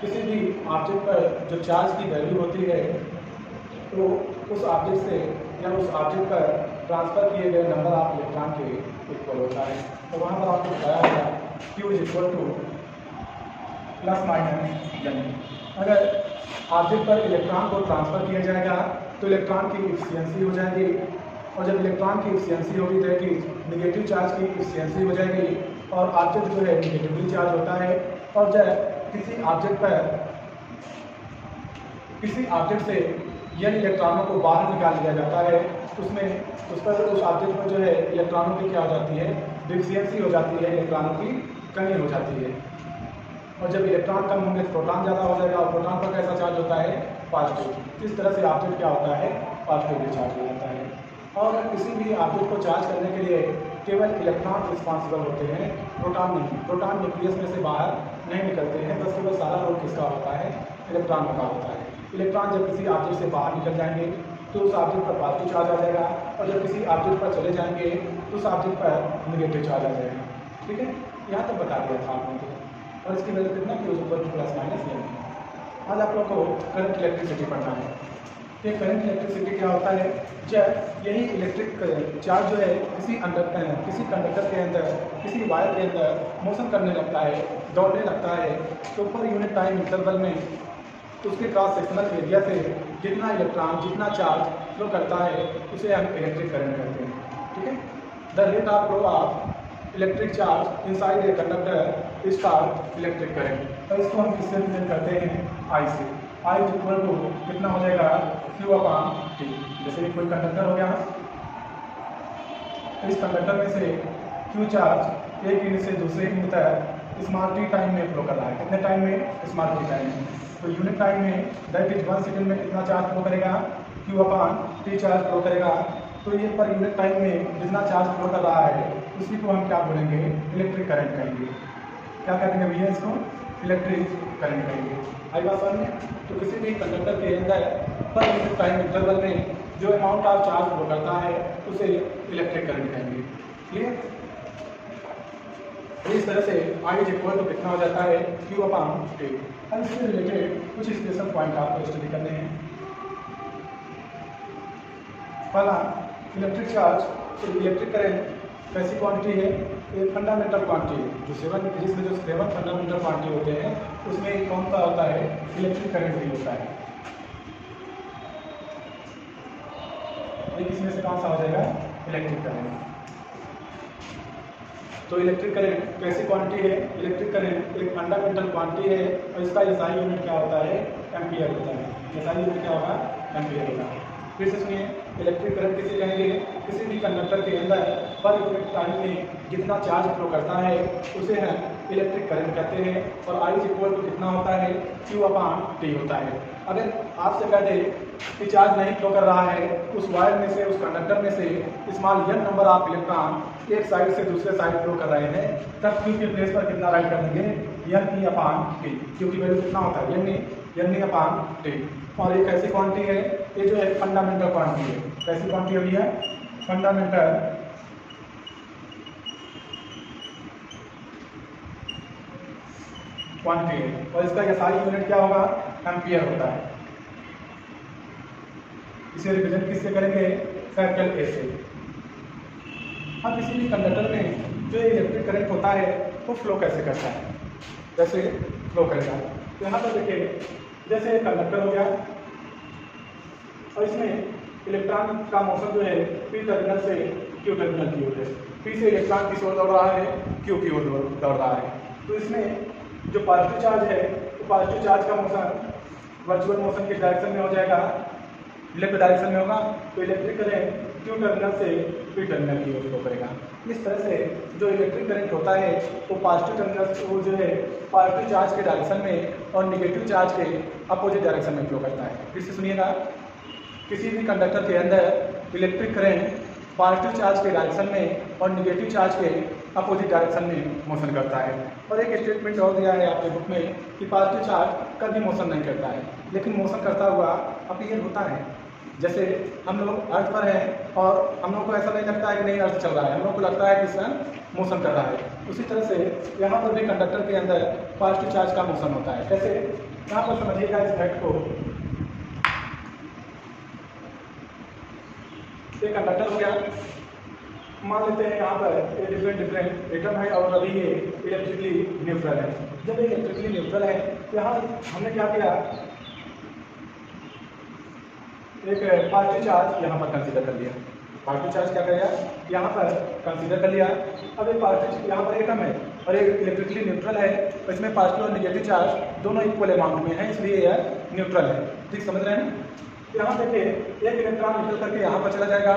किसी भी ऑब्जेक्ट पर जो चार्ज की वैल्यू होती है तो उस ऑब्जेक्ट से या उस ऑब्जेक्ट पर ट्रांसफ़र किए गए नंबर ऑफ इलेक्ट्रॉन के इक्वल होता है। तो वहाँ पर आपको बताया गया Q is equal to plus minus N. अगर ऑब्जेक्ट पर इलेक्ट्रॉन को ट्रांसफ़र किया जाएगा तो इलेक्ट्रॉन की इफिशियंसी हो जाएगी, और जब इलेक्ट्रॉन की इफिशियंसी होगी तो कि निगेटिव चार्ज की इफिशियंसी हो जाएगी और ऑब्जेक्ट जो है निगेटिवली चार्ज होता है। और जब किसी ऑब्जेक्ट से यन इलेक्ट्रॉनों को बाहर निकाल लिया जाता है उस ऑब्जेक्ट पर जो है इलेक्ट्रॉनों की क्या हो जाती है, डिफिशियंसी हो जाती है, इलेक्ट्रॉनों की कमी हो जाती है। और जब इलेक्ट्रॉन कम होंगे तो प्रोटॉन ज़्यादा हो जाएगा और प्रोटॉन पर कैसा चार्ज होता है, पॉजिटिव। इस तरह से ऑब्जेक्ट क्या होता है, पॉजिटिवली चार्ज हो जाता है। और किसी भी ऑब्जेक्ट को चार्ज करने के लिए केवल इलेक्ट्रॉन रिस्पॉन्सिबल होते हैं, प्रोटॉन नहीं। प्रोटॉन न्यूक्लियस में से बाहर नहीं निकलते हैं, बस केवल सारा रोल किसका होता है, इलेक्ट्रॉन का होता है। इलेक्ट्रॉन जब किसी ऑब्जेक्ट से बाहर निकल जाएंगे तो उस ऑब्जेक्ट पर पॉजिटिव चार्ज आ जाएगा, और जब किसी ऑब्जेक्ट पर चले जाएंगे तो उस ऑब्जेक्ट पर निगेटिव चार्ज आ जाएगा। ठीक है, यहाँ तक बता दिया था आपने। और इसकी वजह कितना Q equal to plus minus N. आज आप लोग को करंट इलेक्ट्रिसिटी पढ़ना है। ये करंट इलेक्ट्रिसिटी क्या होता है, जब यही इलेक्ट्रिक चार्ज जो है किसी कंडक्टर के अंदर, किसी वायर के अंदर मोशन करने लगता है, दौड़ने लगता है, तो पर यूनिट टाइम इंटरवल में उसके क्रॉस सेक्शनल एरिया से जितना इलेक्ट्रॉन, जितना चार्ज फ्लो करता है उसे हम इलेक्ट्रिक करंट कहते हैं। ठीक है, the rate of flow of electric charge inside a conductor is called electric current. और इसको हम किससे रिलेट करते हैं, I से। I इक्वल टू कितना हो जाएगा, Q अपॉन T। जैसे कोई कंडक्टर हो गया, इस कंडक्टर में से Q चार्ज एक यूनिट से दूसरे यूनिट तक स्मॉल t टाइम में फ्लो कर रहा है। कितने टाइम में, स्मॉल t टाइम में। तो यूनिट टाइम में दैट इज 1 सेकंड में कितना चार्ज फ्लो करेगा, Q upon T charge flow करेगा। तो ये पर यूनिट टाइम में जितना चार्ज फ्लो कर रहा है उसी को हम क्या बोलेंगे, इलेक्ट्रिक करंट कहेंगे। क्या कहेंगे भैया, इसको इलेक्ट्रिक करंट कहेंगे। आई बात समझ में। तो किसी भी कंडक्टर के अंदर पर यूनिट टाइम इंटरवल में जो अमाउंट ऑफ चार्ज फ्लो करता है उसे इलेक्ट्रिक करंट कहेंगे। क्लियर। इस तरह से I इज इक्वल टू कितना हो जाता है, Q अपॉन T। अब इससे रिलेटेड कुछ स्पेशल पॉइंट आपको स्टडी करने हैं। पहला, इलेक्ट्रिक चार्ज, इलेक्ट्रिक करंट कैसी क्वांटिटी है, एक फंडामेंटल क्वांटिटी है। जो 7 फिजिक्स में जो 7 फंडामेंटल क्वांटिटी होते हैं उसमें कौन सा होता है, इलेक्ट्रिक करंट भी होता है। इसमें से कौन सा हो जाएगा, इलेक्ट्रिक करंट। तो इलेक्ट्रिक करंट कैसी क्वांटिटी है, इलेक्ट्रिक करंट एक फंडामेंटल क्वांटिटी है और इसका एसआई यूनिट क्या होता है, एम्पियर होता है। एसआई यूनिट क्या होगा, एम्पियर होगा। फिर से सुनिए, इलेक्ट्रिक करंट किसे कहेंगे, किसी भी कंडक्टर के अंदर पर यूनिट टाइम में जितना चार्ज फ्लो करता है उसे हम इलेक्ट्रिक करंट कहते हैं। और I इक्वल टू कितना होता है, Q अपॉन T होता है। अगर आपसे कह दे कि चार्ज नहीं फ्लो कर रहा है, उस वायर में से, उस कंडक्टर में से small n number of electron एक साइड से दूसरे साइड फ्लो कर रहे हैं, तब Q के प्लेस पर कितना राइट कर देंगे, n e upon T। Q की वैल्यू कितना होता है, n e अपॉन T। और ये कैसी क्वांटिटी है, ये जो है फंडामेंटल क्वांटिटी है। कैसी क्वांटिटी होगी है, फंडामेंटल क्वांटिटी है। और इसका एसआई यूनिट क्या होगा, एम्पियर होता है। इसे रिप्रेजेंट किससे करेंगे, कैपिटल ए से। अब किसी भी कंडक्टर में जो इलेक्ट्रिक करंट होता है वो फ्लो कैसे करता है, कैसे फ्लो करेगा। तो यहाँ पर देखिए, जैसे कंडक्टर हो गया और इसमें इलेक्ट्रॉन का मोशन जो है P टर्मिनल से Q टर्मिनल की ओर है। P से इलेक्ट्रॉन किस ओर दौड़ रहा है, Q की ओर दौड़ रहा है। तो इसमें जो पॉजिटिव चार्ज है तो पॉजिटिव चार्ज का मोशन वर्चुअल मोशन के डायरेक्शन में हो जाएगा, लेफ्ट डायरेक्शन में होगा। तो इलेक्ट्रिक करंट Q टर्मिनल से P टर्मिनल की ओर फ्लो करेगा। इस तरह से जो इलेक्ट्रिक करंट होता है वो पॉजिटिव टर्मिनल को जो है पॉजिटिव चार्ज के डायरेक्शन में और निगेटिव चार्ज के अपोजिट डायरेक्शन में फ्लो करता है। फिर से सुनिएगा, किसी भी कंडक्टर के अंदर इलेक्ट्रिक करंट पॉजिटिव चार्ज के डायरेक्शन में और निगेटिव चार्ज के अपोजिट डायरेक्शन में मोशन करता है। और एक स्टेटमेंट और दिया है आपके बुक में कि पॉजिटिव चार्ज कभी मोशन नहीं करता है, लेकिन मोशन करता हुआ अपीयर होता है। जैसे हम लोग अर्थ पर हैं और हम लोग को ऐसा नहीं लगता है कि नहीं अर्थ चल रहा है, हम लोग को लगता है कि सन मोशन कर रहा है। उसी तरह से यहाँ पर भी कंडक्टर के अंदर पॉजिटिव चार्ज का मोशन होता है। कैसे, यहाँ पर समझिएगा इस फैक्ट को। एक कंडक्टर हो गया, मान लेते हैं यहाँ पर डिफरेंट एटम है और अभी ये इलेक्ट्रिकली न्यूट्रल है। जब ये इलेक्ट्रिकली न्यूट्रल है, यहाँ हमने क्या किया, एक पॉजिटिव चार्ज यहाँ पर कंसीडर कर लिया। पॉजिटिव चार्ज क्या करेगा, यहाँ पर कंसीडर कर लिया। अब एक पॉजिटिव यहाँ पर एटम है और एक इलेक्ट्रिकली न्यूट्रल है, तो इसमें पॉजिटिव और नेगेटिव चार्ज दोनों इक्वल अमाउंट में है, इसलिए यह न्यूट्रल है। ठीक समझ रहे हैं? यहाँ देखिए, एक इलेक्ट्रॉन निकल करके यहाँ पर चला जाएगा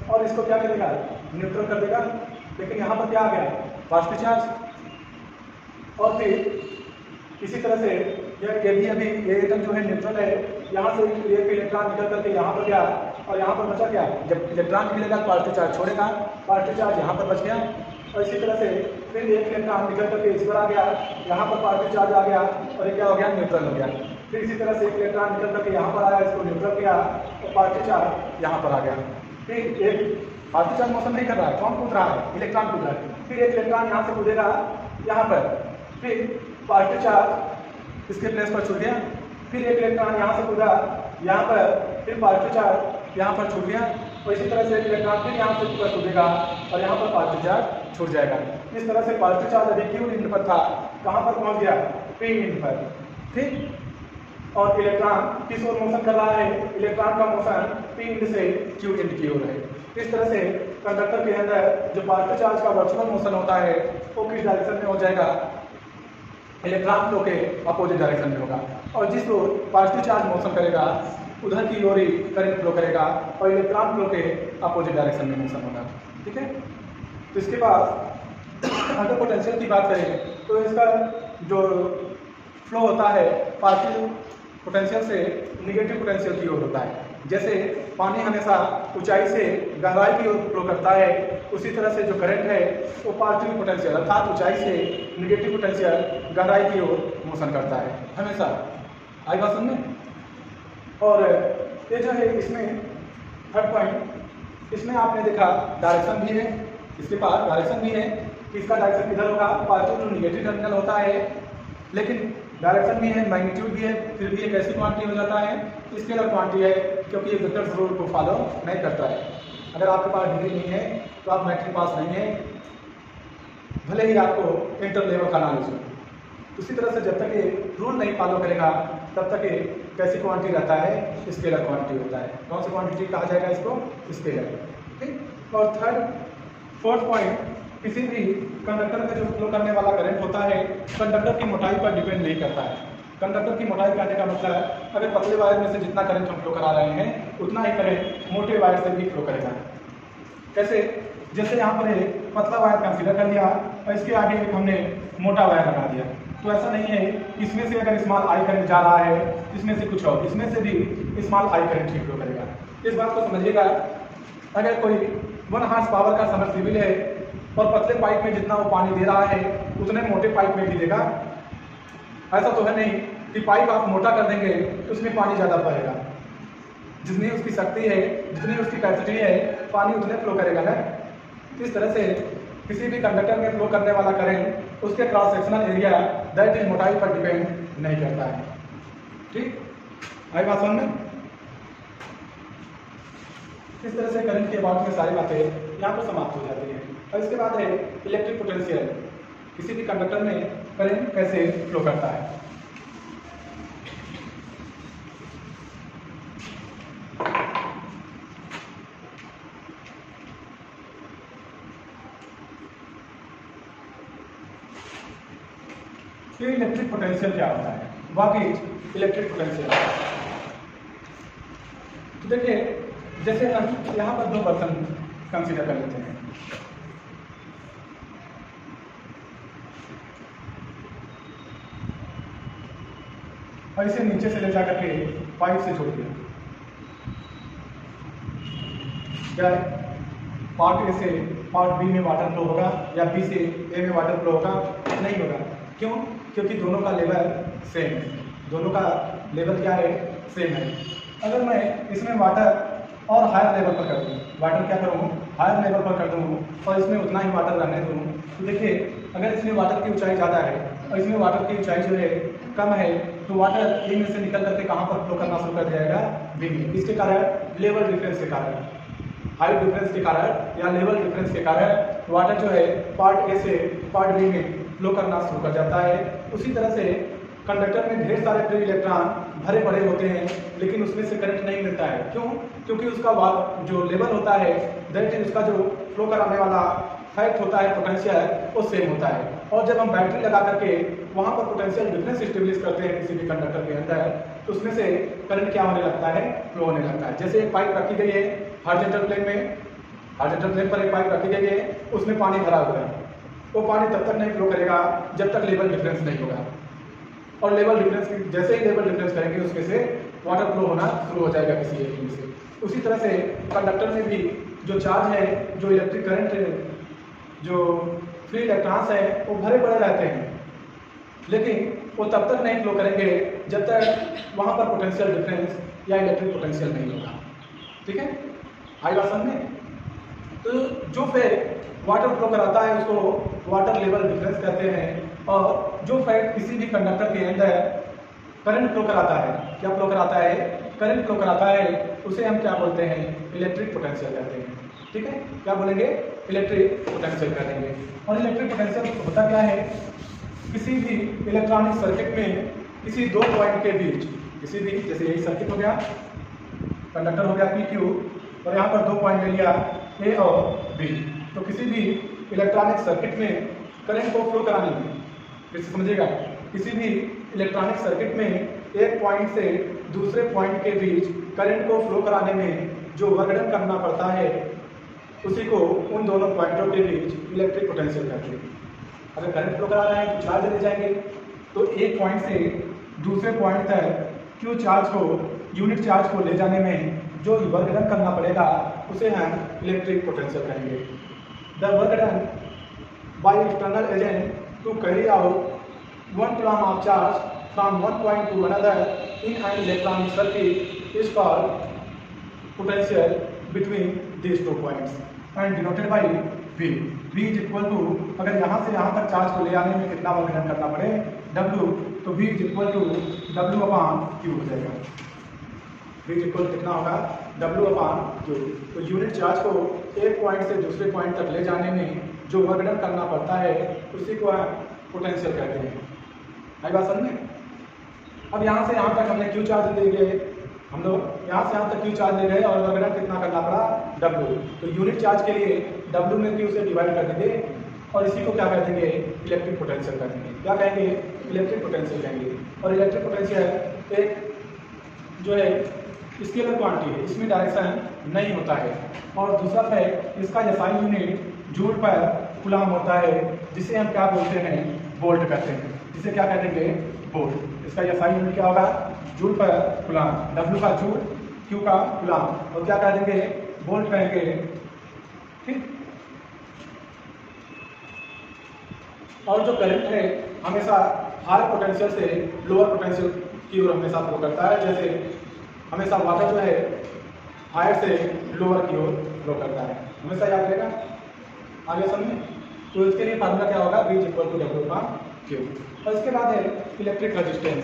और इसको क्या करेगा, न्यूट्रल कर देगा। लेकिन यहाँ पर क्या आ गया, पॉजिटिव चार्ज। और फिर इसी तरह से ये भी अभी ये एटम जो है न्यूट्रल है, यहाँ से एक इलेक्ट्रॉन निकल करके यहाँ पर गया और यहाँ पर बचा क्या, जब इलेक्ट्रॉन निकलेगा पॉजिटिव चार्ज छोड़ेगा, पॉजिटिव चार्ज यहाँ पर बच गया। और इसी तरह से फिर एक इलेक्ट्रॉन निकल करके इस पर आ गया, यहाँ पर पॉजिटिव चार्ज आ गया और ये क्या हो गया, न्यूट्रल हो गया। फिर इसी तरह से एक इलेक्ट्रॉन निकल करके यहाँ पर आया, इसको न्यूट्रल किया और पॉजिटिव चार्ज यहाँ पर आ गया। फिर एक पॉजिटिव चार्ज मोशन नहीं कर रहा है, कौन कूद रहा है, इलेक्ट्रॉन कूद रहा है। फिर एक इलेक्ट्रॉन यहाँ से कूदेगा यहाँ पर, फिर पॉजिटिव चार्ज इसके प्लेस पर छूट गया। फिर एक इलेक्ट्रॉन यहाँ से कूदा यहाँ पर, फिर पॉजिटिव चार्ज यहाँ पर छूट गया। और इसी तरह से एक इलेक्ट्रॉन फिर यहाँ से ऊपर कूदेगा और यहाँ पर पॉजिटिव चार्ज छूट जाएगा। इस तरह से पॉजिटिव चार्ज अभी क्यू इंड पर था, कहाँ पर पहुँच गया, पी इंड पर। ठीक, और इलेक्ट्रॉन किस ओर मोशन कर रहा है, इलेक्ट्रॉन का मोशन पी इंड से क्यू इंड की ओर है। इस तरह से कंडक्टर के अंदर जो पॉजिटिव चार्ज का वर्चुअल मोशन होता है वो किस डायरेक्शन में हो जाएगा, इलेक्ट्रॉन फ्लो के अपोजिट डायरेक्शन में होगा। और जिस ओर पॉजिटिव चार्ज मोशन करेगा उधर की ओर ही करंट फ्लो करेगा और इलेक्ट्रॉन फ्लो के अपोजिट डायरेक्शन में मोशन होगा। ठीक है, तो इसके बाद अगर पोटेंशियल की बात करें तो इसका जो फ्लो होता है पॉजिटिव पोटेंशियल से निगेटिव पोटेंशियल की ओर होता है। जैसे पानी हमेशा ऊंचाई से गहराई की ओर फ्लो करता है, उसी तरह से जो करंट है वो पॉजिटिव पोटेंशियल अर्थात ऊंचाई से निगेटिव पोटेंशियल गहराई की ओर मोशन करता है हमेशा। आई बात समझ में? और ये जो है इसमें थर्ड पॉइंट, इसमें आपने देखा डायरेक्शन भी है, इसके पास डायरेक्शन भी है कि इसका डायरेक्शन किधर होगा, पॉजिटिव टू निगेटिव टर्मिनल होता है। लेकिन डायरेक्शन भी है, मैग्नीट्यूड भी है, फिर भी एक ऐसी क्वांटिटी हो जाता है, स्केलर क्वांटिटी है, क्योंकि ये वेक्टर्स रूल को फॉलो नहीं करता है। अगर आपके पास डिग्री नहीं है तो आप मैट्रिक पास नहीं है, भले ही आपको इंटर लेवल का नॉलेज हो। उसी तरह से जब तक ये रूल नहीं फॉलो करेगा तब तक ये कैसी क्वांटिटी रहता है, स्केलर क्वांटिटी होता है। कौन सी क्वांटिटी कहा जाएगा इसको, स्केलर। ठीक, और फोर्थ पॉइंट, किसी भी कंडक्टर में जो फ्लो करने वाला करंट होता है कंडक्टर की मोटाई पर डिपेंड नहीं करता है। कंडक्टर की मोटाई कहने का मतलब है अगर पतले वायर में से जितना करंट हम फ्लो करा रहे हैं उतना ही करंट मोटे वायर से भी फ्लो करेगा। कैसे, जैसे यहाँ पर एक पतला वायर कंसीडर कर लिया और इसके आगे एक हमने मोटा वायर लगा दिया, तो ऐसा नहीं है इसमें से अगर स्मॉल आई करंट जा रहा है, इसमें से कुछ और, इसमें से भी small I current he flow करेगा। इस बात को समझिएगा, अगर कोई 1 हॉर्स पावर का सबमर्सिबल है और पतले पाइप में जितना वो पानी दे रहा है उतने मोटे पाइप में भी देगा। ऐसा तो है नहीं कि पाइप आप मोटा कर देंगे तो उसमें पानी ज़्यादा बहेगा। जितनी उसकी शक्ति है, जितनी उसकी कैपेसिटी है, पानी उतने फ्लो करेगा ना। इस तरह से किसी भी कंडक्टर में फ्लो करने वाला करंट उसके cross sectional area that is मोटाई पर डिपेंड नहीं करता है। ठीक, आई बात समझ में? इस तरह से करंट के अबाउट में सारी बातें यहाँ पर समाप्त हो जाती हैं। और इसके बाद है इलेक्ट्रिक पोटेंशियल, किसी भी कंडक्टर में करंट कैसे फ्लो करता है। तो इलेक्ट्रिक पोटेंशियल क्या होता है, बाकी इलेक्ट्रिक पोटेंशियल। तो देखिए, जैसे हम यहाँ पर 2 बर्तन कंसीडर कर लेते हैं। और इसे नीचे से ले जाकर के पाइप से जोड़ दिया, क्या पार्ट ए से पार्ट बी में वाटर फ्लो होगा या बी से ए में वाटर फ्लो होगा? नहीं होगा। क्यों? क्योंकि दोनों का लेवल सेम है, दोनों का लेवल क्या है, सेम है। अगर मैं इसमें वाटर और हायर लेवल पर कर दूँ, वाटर क्या करूँ, हायर लेवल पर कर दूँ और इसमें उतना ही वाटर रहने दूँ, तो देखिए अगर इसमें वाटर की ऊंचाई ज़्यादा है और इसमें वाटर की ऊंचाई जो है कम है, तो वाटर ए में से निकल करके कहाँ पर फ्लो करना शुरू कर जाएगा, बी में। इसके कारण लेवल डिफरेंस के कारण, हाइट डिफरेंस के कारण या लेवल डिफरेंस के कारण वाटर जो है पार्ट ए से पार्ट बी में फ्लो करना शुरू कर जाता है। उसी तरह से कंडक्टर में ढेर सारे फ्री इलेक्ट्रॉन भरे पड़े होते हैं, लेकिन उसमें से करंट नहीं मिलता है। क्यों? क्योंकि उसका जो लेवल होता है, दैट इज उसका जो फ्लो कराने वाला फैक्ट होता है, पोटेंशियल, वो सेम होता है। और जब हम बैटरी लगा करके वहाँ पर पोटेंशियल डिफरेंस स्टेब्लिश करते हैं किसी भी कंडक्टर के अंदर, तो उसमें से करंट क्या होने लगता है, फ्लो होने लगता है। जैसे एक पाइप रखी गई है हॉरिजॉन्टल प्लेन में, हॉरिजॉन्टल प्लेन पर एक पाइप रखी गई है, उसमें पानी भरा हुआ है, वो पानी तब तक नहीं फ्लो करेगा जब तक लेवल डिफरेंस नहीं होगा। और लेवल डिफरेंस जैसे ही लेवल डिफरेंस करेंगे उसमें से वाटर फ्लो होना शुरू हो जाएगा किसी एक से। उसी तरह से कंडक्टर में भी जो चार्ज है, जो इलेक्ट्रिक करंट है, जो फ्री इलेक्ट्रॉन्स हैं, वो भरे पड़े रहते हैं, लेकिन वो तब तक नहीं फ्लो करेंगे जब तक वहाँ पर पोटेंशियल डिफरेंस या इलेक्ट्रिक पोटेंशियल नहीं होगा। ठीक है, आई बात समझ में? तो जो फिर वाटर फ्लो कराता है उसको वाटर लेवल डिफरेंस कहते हैं, और जो फैक्ट किसी भी कंडक्टर के अंदर करंट फ्लो कराता है, क्या फ्लो कराता है, करंट फ्लो कराता है, उसे हम क्या बोलते हैं, इलेक्ट्रिक पोटेंशियल कहते हैं। ठीक है, क्या बोलेंगे, इलेक्ट्रिक पोटेंशियल करेंगे। और इलेक्ट्रिक पोटेंशियल होता क्या है, किसी भी इलेक्ट्रॉनिक सर्किट में किसी दो पॉइंट के बीच, किसी भी, जैसे यही सर्किट हो गया, कंडक्टर हो गया पी क्यू, और यहाँ पर दो पॉइंट ले लिया ए और बी, तो किसी भी इलेक्ट्रॉनिक सर्किट में करंट को फ्लो कराने में, फिर से समझिएगा, किसी भी इलेक्ट्रॉनिक सर्किट में एक पॉइंट से दूसरे पॉइंट के बीच करंट को फ्लो कराने में जो वर्क डन करना पड़ता है, उसी को उन दोनों पॉइंटों के बीच इलेक्ट्रिक पोटेंशियल कहते हैं। अगर करंट फ्लो करा रहे हैं तो चार्ज ले जाएंगे, तो एक पॉइंट से दूसरे पॉइंट तक क्यू चार्ज को, यूनिट चार्ज को ले जाने में जो वर्क डन करना पड़ेगा उसे हम इलेक्ट्रिक पोटेंशियल कहेंगे। The work done by external agent to carry out one coulomb of charge from one point to another in an electronic circuit is called potential between these two points and denoted by V. V is equal to, अगर यहाँ से यहाँ तक charge को ले आने में कितना वर्क डन करना पड़े, W, तो V is equal to W upon Q हो जाएगा। V is equal कितना होगा, W अपॉन Q। तो यूनिट चार्ज को एक पॉइंट से दूसरे पॉइंट तक ले जाने में जो वर्क डन करना पड़ता है उसी को पोटेंशियल कहते हैं। आई बात समझ में? अब यहाँ से यहाँ तक हमने क्यू चार्ज ले गए, हम लोग यहाँ से यहाँ तक क्यू चार्ज ले गए और वर्क डन कितना करना पड़ा, W। तो यूनिट चार्ज के लिए W में क्यू से डिवाइड कर देंगे और इसी को क्या कह देंगे, इलेक्ट्रिक पोटेंशियल कर देंगे। क्या कहेंगे, इलेक्ट्रिक पोटेंशियल कहेंगे। और इलेक्ट्रिक पोटेंशियल एक जो है स्केलर क्वांटिटी है, इसमें डायरेक्शन नहीं होता है। और दूसरा फैक्ट, इसका एसआई यूनिट जूल पर कूलम होता है, जिसे हम क्या बोलते हैं, वोल्ट कहते हैं। जिसे क्या कह देंगे, वोल्ट। इसका एसआई यूनिट क्या होगा, जूल पर कूलम, W का जूल, Q का कूलम, और क्या कह देंगे, वोल्ट कहेंगे। ठीक। और जो करंट है हमेशा हाई पोटेंशियल से लोअर पोटेंशियल की ओर हमेशा फ्लो करता है। जैसे हमेशा वाटर जो है हायर से लोअर की ओर फ्लो करता है, हमेशा याद रहेगा। आगे समझे? तो इसके लिए फार्मूला क्या होगा, V equal to W upon Q। और इसके बाद है इलेक्ट्रिक रेजिस्टेंस।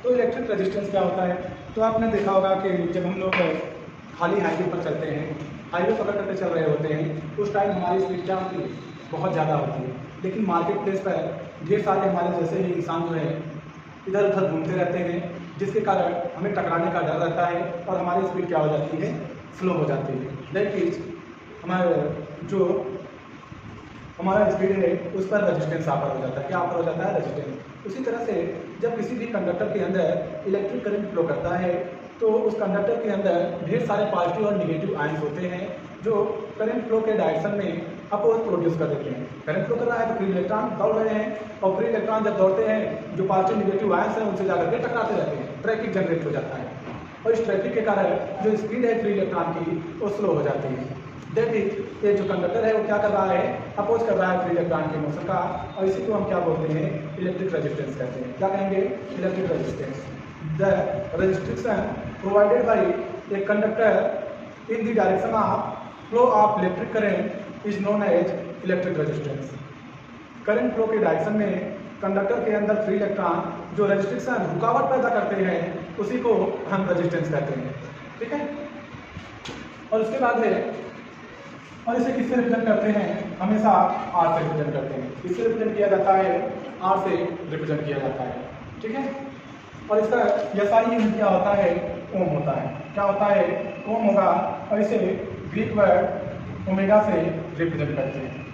तो इलेक्ट्रिक रेजिस्टेंस क्या होता है, तो आपने देखा होगा कि जब हम लोग खाली हाईवे पर चलते हैं, हाईवे पकड़ करके चल रहे होते हैं, उस टाइम हमारी स्पीड क्या होती है, बहुत ज़्यादा होती है। लेकिन मार्केट प्लेस पर ढेर सारे हमारे जैसे ही इंसान जो है इधर उधर घूमते रहते हैं, जिसके कारण हमें टकराने का डर रहता है और हमारी स्पीड क्या हो जाती है, स्लो हो जाती है। दैट इज हमारा स्पीड है उस पर रेजिस्टेंस ऑफर हो जाता है। क्या ऑफर हो जाता है, रेजिस्टेंस। उसी तरह से जब किसी भी कंडक्टर के अंदर इलेक्ट्रिक करंट फ्लो करता है, तो उस कंडक्टर के अंदर ढेर सारे पॉजिटिव और निगेटिव आयंस होते हैं जो करंट फ्लो के डायरेक्शन में अपोज प्रोड्यूस कर देते हैं। करंट फ्लो कर रहा है तो फ्री इलेक्ट्रॉन दौड़ रहे हैं, और फ्री इलेक्ट्रॉन जब दौड़ते हैं जो पॉजिटिव निगेटिव आयंस हैं उनसे जाकर के टकराते रहते हैं, ट्रैफिक जनरेट हो जाता है। और इस ट्रैफिक के कारण जो स्पीड है फ्री इलेक्ट्रॉन की वो स्लो हो जाती है। दैट इज ये जो कंडक्टर है वो क्या कर रहा है, अपोज कर रहा है फ्री इलेक्ट्रॉन के मोशन का, और इसी को हम क्या बोलते हैं, इलेक्ट्रिक रेजिस्टेंस कहते हैं। क्या कहेंगे, electric resistance. The restriction provided by a conductor in the direction of flow of electric current is known as electric resistance. Current flow के डायरेक्शन में कंडक्टर के अंदर फ्री इलेक्ट्रॉन जो रेजिस्ट्रिक्शन रुकावट पैदा करते हैं उसी को हम रेजिस्टेंस कहते हैं। ठीक है, और उसके बाद है, और इसे किससे रिप्रेजेंट करते हैं, हमेशा आर से रिप्रेजेंट करते हैं। किससे रिप्रेजेंट किया जाता है, आर से रिप्रेजेंट किया जाता है। ठीक है, और इसका यसाई यूनिट क्या होता है, ओम होता है। क्या होता है, ओम होगा, और इसे ग्रीक वर्ड ओमेगा से रिप्रेजेंट करते हैं।